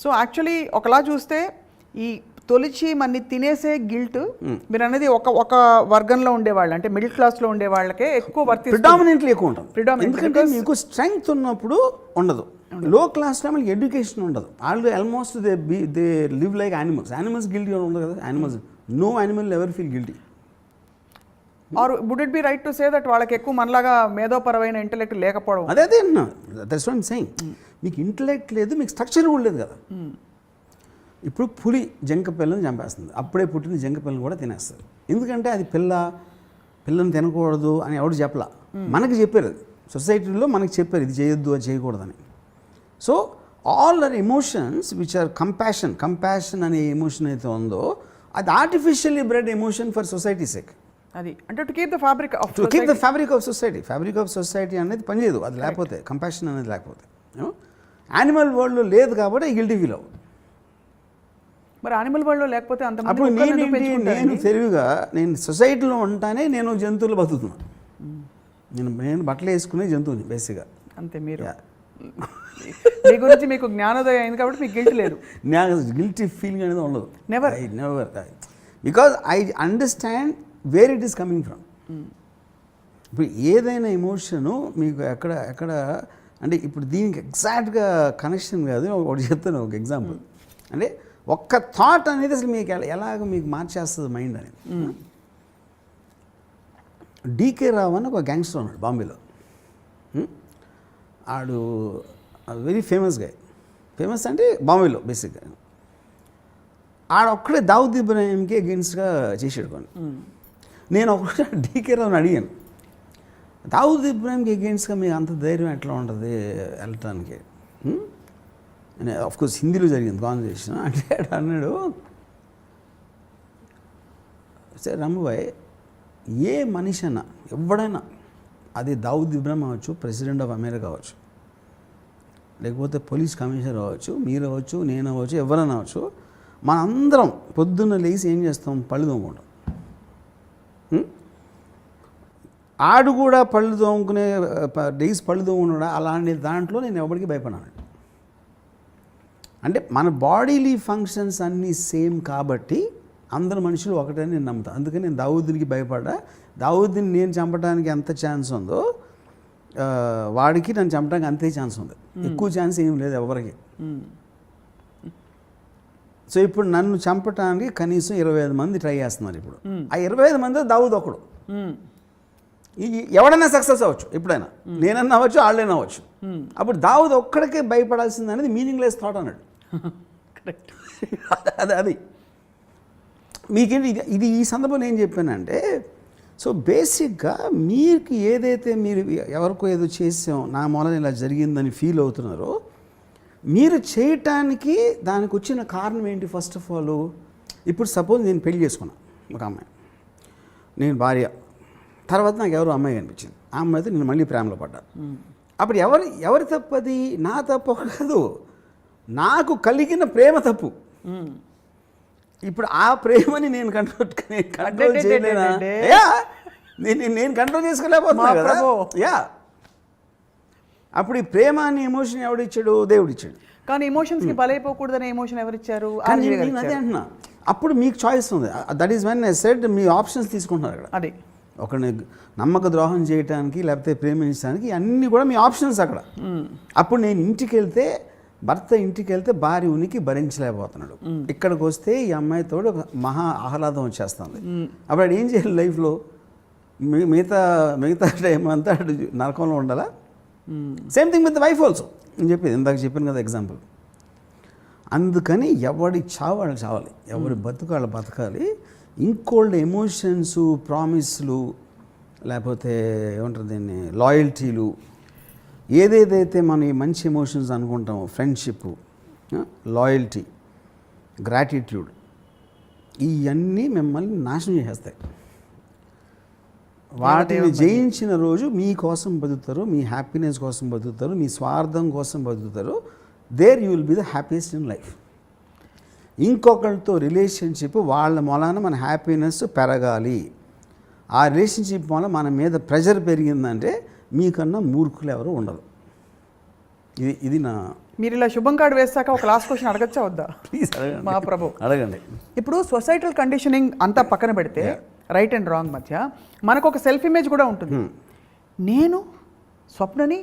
So actually ఒకలా చూస్తే ఈ తొలిచి మన్ని తినేసే గిల్ట్ మీరు అనేది ఒక వర్గంలో ఉండేవాళ్ళు అంటే మిడిల్ క్లాస్లో ఉండే వాళ్ళకే ఎక్కువ ప్రిడామినెంట్లీ ఎక్కువ ఉంటుంది. ఎందుకంటే మీకు స్ట్రెంగ్త్ ఉన్నప్పుడు ఉండదు. లో క్లాస్లో మనకి ఎడ్యుకేషన్ ఉండదు. వాళ్ళు almost they live like animals guilty ఉండదు కదా. Animals no animal ever feel guilty. Or would it be right to say that వాళ్ళకి ఎక్కువ మనలాగా మేధోపరమైన ఇంటెలెక్ట్ లేకపోవడం? అదే అన్నా, దట్స్ వాట్ ఐమ్ సేయింగ్. మీకు ఇంటెలెక్ట్ లేదు, మీకు స్ట్రక్చర్ కూడా లేదు కదా. ఇప్పుడు పులి జంక పిల్లని చంపేస్తుంది, అప్పుడే పుట్టిన జంక పిల్లని కూడా తినేస్తుంది. ఎందుకంటే అది పిల్లని తినకూడదు అని ఎవడు చెప్పలా, మనకి చెప్పారు. అది సొసైటీలో మనకి చెప్పారు ఇది చేయొద్దు అది చేయకూడదని. So all are emotions which are compassion అనే ఎమోషన్ అయితే ఉందో అది artificially bred emotion for society sake. అది అంటే to keep the fabric of society అనేది పనిచేయదు అది లేకపోతే, కంపాషన్ అనేది లేకపోతే. యానిమల్ వరల్డ్లో లేదు కాబట్టి గిల్టీ ఫీల్ అవ్వదు. మరి యానిమల్ వరల్డ్లో లేకపోతే అంత అప్పుడు నేను తెలివిగా నేను సొసైటీలో ఉంటానే నేను జంతువులు బతుకుతున్నాను. నేను బట్టలు వేసుకునే జంతువుని బేసిక్గా అంతే. మీరు మీ గురించి మీకు జ్ఞానోదయం అయింది కాబట్టి మీకు గిల్ట్ లేదు. గిల్టీ ఫీలింగ్ అనేది ఉండదు. Never because I understand where it is coming from. ఇప్పుడు ఏదైనా ఎమోషను మీకు ఎక్కడ అంటే ఇప్పుడు దీనికి ఎగ్జాక్ట్గా కనెక్షన్ కాదు, ఒకటి చెప్తాను ఒక ఎగ్జాంపుల్. అంటే ఒక్క థాట్ అనేది అసలు మీకు ఎలాగ మీకు మార్చేస్తుంది మైండ్ అనేది. డీకే రావు అని ఒక గ్యాంగ్స్టర్ ఉన్నాడు బాంబేలో. ఆడు వెరీ ఫేమస్ గా, ఫేమస్ అంటే బాంబేలో బేసిక్గా. ఆడొక్కడే దావుద్ ఇబ్రాహింకి అగెన్స్ట్గా చేసాడు కొన్ని. నేను ఒకటి డీకే రావుని అడిగాను, దావుద్ ఇబ్రాహింకి అగెన్స్ట్గా మీకు అంత ధైర్యం ఎట్లా ఉంటుంది వెళ్ళటానికి? ఆఫ్కోర్స్ హిందీలో జరిగింది కాన్వర్సేషన్. అంటే అన్నాడు, సరే రమ్మబాయ్, ఏ మనిషి అన్నా ఎవడైనా, అది దావుద్ ఇబ్రాహిం అవ్వచ్చు, ప్రెసిడెంట్ ఆఫ్ అమెరికా అవ్వచ్చు, లేకపోతే పోలీస్ కమిషనర్ అవ్వచ్చు, మీరు అవ్వచ్చు, నేను అవ్వచ్చు, ఎవరైనా అవ్వచ్చు, మనందరం పొద్దున్న లేచి ఏం చేస్తాం? పళ్ళు తోముకుంటాం. ఆడు కూడా పళ్ళు తోముకునే డేస్ పళ్ళు తోముకున్నాడు. అలాంటి దాంట్లో నేను ఎవరికి భయపడాను. అంటే మన బాడీలీ ఫంక్షన్స్ అన్నీ సేమ్ కాబట్టి అందరు మనుషులు ఒకటే నేను నమ్ముతాను. అందుకని నేను దావూద్కి భయపడ్డా. దావూద్ని నేను చంపడానికి ఎంత ఛాన్స్ ఉందో వాడికి నన్ను చంపడానికి అంతే ఛాన్స్ ఉంది. ఎక్కువ ఛాన్స్ ఏం లేదు ఎవరికి. సో ఇప్పుడు నన్ను చంపడానికి కనీసం 25 మంది ట్రై చేస్తున్నారు. ఇప్పుడు ఆ 25 మంది దావూద్ ఒకడు. ఎవడైనా సక్సెస్ అవ్వచ్చు, ఎప్పుడైనా నేనన్నా అవ్వచ్చు, వాళ్ళైనా అవ్వచ్చు. అప్పుడు దావూద్ ఒక్కడికే భయపడాల్సింది అనేది మీనింగ్లెస్ థాట్ అన్నాడు. కరెక్ట్. అది మీకేంటి ఇది ఈ సందర్భంలో ఏం చెప్పానంటే, సో బేసిక్గా మీకు ఏదైతే మీరు ఎవరికో ఏదో చేసాం నా మూలన ఇలా జరిగిందని ఫీల్ అవుతున్నారో, మీరు చేయటానికి దానికి వచ్చిన కారణం ఏంటి? ఫస్ట్ ఆఫ్ ఆల్, ఇప్పుడు సపోజ్ నేను పెళ్లి చేసుకున్నాను ఒక అమ్మాయి, నేను భార్య, తర్వాత నాకు ఎవరో అమ్మాయి కనిపించింది. ఆ అమ్మాయితో నేను మళ్ళీ ప్రేమలో పడ్డాను. అప్పుడు ఎవరి తప్పది? నా తప్పు కాదు, నాకు కలిగిన ప్రేమ తప్పు. ఇప్పుడు ఆ ప్రేమని నేను కంట్రోల్ చేయలేనా? నేను కంట్రోల్ చేసుకోలేకపోతున్నా కదా. అప్పుడు ఈ ప్రేమ అనే ఎమోషన్ ఎవడిచ్చాడు? దేవుడు ఇచ్చాడు. కానీ ఎమోషన్స్కి బలైపోకూడదనే ఎమోషన్ ఎవరిచ్చారు? అదే అంటున్నా. అప్పుడు మీకు చాయిస్ ఉంది. That is when I said me options తీసుకుంటున్నారు అక్కడ. అదే ఒకరిని నమ్మక ద్రోహం చేయడానికి లేకపోతే ప్రేమించడానికి అన్నీ కూడా మీ ఆప్షన్స్ అక్కడ. అప్పుడు నేను భర్త ఇంటికి వెళ్తే భార్య ఉనికి భరించలేకపోతున్నాడు. ఇక్కడికి వస్తే ఈ అమ్మాయితో ఒక మహా ఆహ్లాదం వచ్చేస్తుంది. అప్పుడు ఏం చేయాలి లైఫ్లో? మిగతా టైం అంతా నరకంలో ఉండాలా? Same thing with wife also. నేను ఇందాక చెప్పాను కదా ఎగ్జాంపుల్. అందుకని ఎవడి చావు వాళ్ళు చావాలి, ఎవరి బతుకు వాళ్ళు బతకాలి. ఇంకోల్డ్ ఎమోషన్స్, ప్రామిస్లు, లేకపోతే ఏమంటారు దీన్ని, లాయల్టీలు, ఏదేదైతే మనం ఈ మంచి ఎమోషన్స్ అనుకుంటామో, ఫ్రెండ్షిప్, లాయల్టీ, గ్రాటిట్యూడ్, ఇవన్నీ మిమ్మల్ని నాశనం చేసేస్తాయి. వాటిని జయించిన రోజు మీకోసం బతుకుతారు, మీ హ్యాపీనెస్ కోసం బతుకుతారు, మీ స్వార్థం కోసం బతుకుతారు. There you will be the happiest in life. ఇంకొకరితో రిలేషన్షిప్ వాళ్ళ మూలాన మన హ్యాపీనెస్ పెరగాలి. ఆ రిలేషన్షిప్ వల్ల మన మీద ప్రెషర్ పెరిగిందంటే మీకన్నా మూర్ఖులు ఎవరు ఉండరు. ఇది నా మీరు ఇలా శుభం కార్డు వేస్తాక ఒక లాస్ట్ క్వశ్చన్ అడగచ్చా వద్దా? ప్లీజ్ అడగండి. మా ప్రభు అడగండి. ఇప్పుడు సొసైటల్ కండిషనింగ్ అంతా పక్కన పెడితే రైట్ అండ్ రాంగ్ మధ్య మనకు ఒక సెల్ఫ్ ఇమేజ్ కూడా ఉంటుంది. నేను స్వప్నని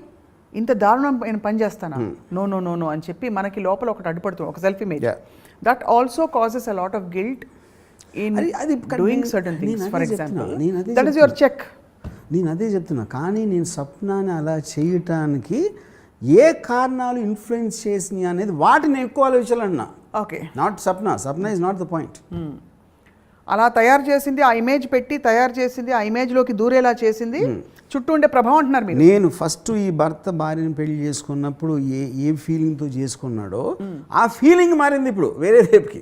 ఇంత దారుణమైన పని చేస్తానా, నో నో నో నో అని చెప్పి మనకి లోపల ఒకటి అడ్డుపడుతుంది, ఒక self image. That also causes a lot of guilt in doing certain things. For example that is your check. నేను అదే చెప్తున్నా, కానీ నేను స్వప్నాన్ని అలా చేయటానికి ఏ కారణాలు ఇన్ఫ్లుయెన్స్ చేసినాయి అనేది వాటిని ఎక్కువ ఆలోచించాలన్నా. Okay, not Sapna is not the point. అలా తయారు చేసింది, ఆ ఇమేజ్ పెట్టి తయారు చేసింది, ఆ ఇమేజ్లోకి దూరేలా చేసింది చుట్టూ ఉండే ప్రభావం అంటున్నారు మీరు. నేను ఫస్ట్ ఈ భర్త భార్యను పెళ్లి చేసుకున్నప్పుడు ఏ ఫీలింగ్తో చేసుకున్నాడో ఆ ఫీలింగ్ మారింది ఇప్పుడు వేరే రేపుకి.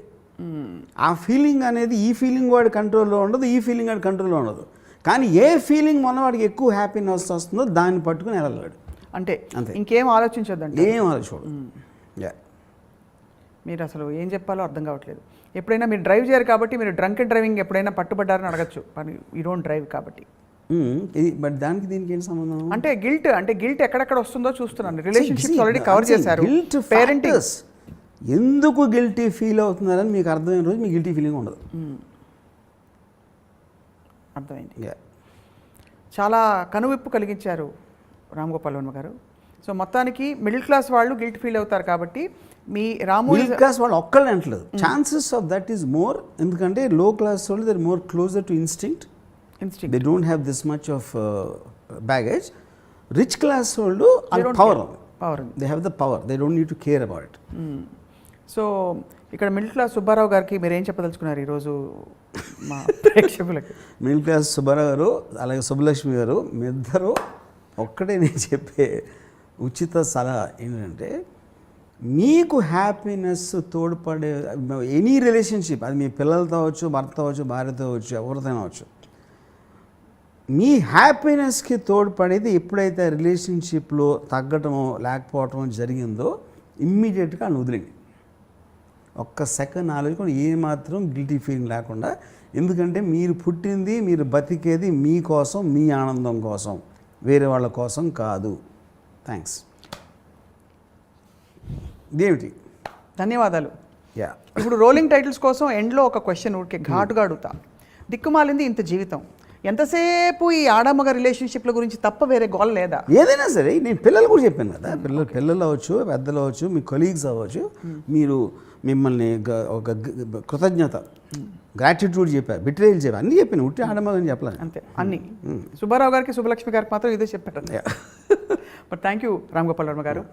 ఆ ఫీలింగ్ అనేది ఈ ఫీలింగ్ వాడి కంట్రోల్లో ఉండదు, ఈ ఫీలింగ్ వాడి కంట్రోల్లో ఉండదు. కానీ ఏ ఫీలింగ్ మొన్న వాడికి ఎక్కువ హ్యాపీనెస్ వస్తుందో దాన్ని పట్టుకుని వెళ్ళాడు. అంటే ఇంకేం ఆలోచించొద్దండి, ఏం ఆలోచోడు. మీరు అసలు ఏం చెప్పాలో అర్థం కావట్లేదు. ఎప్పుడైనా మీరు డ్రైవ్ చేయరు కాబట్టి మీరు డ్రంక్ అండ్ డ్రైవింగ్ ఎప్పుడైనా పట్టుబడ్డారని అడగచ్చు, కానీ యూ డోంట్ డ్రైవ్ కాబట్టి. బట్ దానికి దీనికి ఏం సంబంధం? అంటే గిల్ట్ ఎక్కడెక్కడ వస్తుందో చూస్తున్నాను. రిలేషన్షిప్స్ ఆల్రెడీ కవర్ చేశారు. పేరెంటింగ్ ఎందుకు గిల్టీ ఫీల్ అవుతున్నారని మీకు అర్థమైన రోజు మీకు గిల్టీ ఫీలింగ్ ఉండదు. అర్థమైంది. చాలా కనువిప్పు కలిగించారు రామ్ గోపాల్ వర్మ గారు. సో మొత్తానికి మిడిల్ క్లాస్ వాళ్ళు గిల్ట్ ఫీల్ అవుతారు కాబట్టి మీ రాము మిడిల్ క్లాస్ వాళ్ళు ఒక్కళ్ళే అంటలేదు, chances of that is more. ఎందుకంటే లో క్లాస్ వాళ్ళు they are more closer to instinct, they don't have this much of baggage. Rich class వాళ్ళు power, they have the power, they don't need to care about it. So ఇక్కడ middle class Subbarao garu మీరు ఏం చెప్పదలుచుకున్నారు ఈరోజు మా ప్రేక్షకులకి? Middle class Subbarao గారు అలాగే సుబ్బలక్ష్మి గారు మీ ఇద్దరు ఒక్కటే నేను చెప్పే ఉచిత సలహా ఏంటంటే, మీకు హ్యాపీనెస్ తోడ్పడే ఎనీ రిలేషన్షిప్, అది మీ పిల్లలతో అవ్వచ్చు, భర్త అవ్వచ్చు, భార్యతో అవ్వచ్చు, ఎవరితో అవ్వచ్చు, మీ హ్యాపీనెస్కి తోడ్పడేది ఎప్పుడైతే రిలేషన్షిప్లో తగ్గటమో లేకపోవటమో జరిగిందో ఇమ్మీడియట్గా అని వదిలేండి. ఒక్క సెకండ్ ఆలోచించుకొని ఏమాత్రం గిల్టీ ఫీలింగ్ లేకుండా. ఎందుకంటే మీరు పుట్టింది, మీరు బతికేది మీకోసం, మీ ఆనందం కోసం, వేరే వాళ్ళ కోసం కాదు. థ్యాంక్స్. ఇదేమిటి? ధన్యవాదాలు. ఇప్పుడు రోలింగ్ టైటిల్స్ కోసం ఎండ్లో ఒక క్వశ్చన్ ఊరికే ఘాటుగా అడుగుతా. దిక్కుమాలింది ఇంత జీవితం, ఎంతసేపు ఈ ఆడమగ రిలేషన్షిప్ల గురించి తప్ప వేరే గోల్ లేదా? ఏదైనా సరే, నేను పిల్లలు కూడా చెప్పాను కదా, పిల్లలు అవ్వచ్చు, పెద్దలు అవ్వచ్చు, మీ కొలీగ్స్ అవ్వచ్చు, మీరు మిమ్మల్ని ఒక కృతజ్ఞత, గ్రాటిట్యూడ్ చెప్పారు, బిట్రేయల్ చెప్పారు, అన్నీ చెప్పాను. ఉట్టి ఆడమగని చెప్పలేదు అంతే అన్నీ. సుబ్బారావు గారికి, సుబ్బలక్ష్మి గారికి మాత్రం ఇదే చెప్పారు. But thank you Ram Gopal Varma గారు.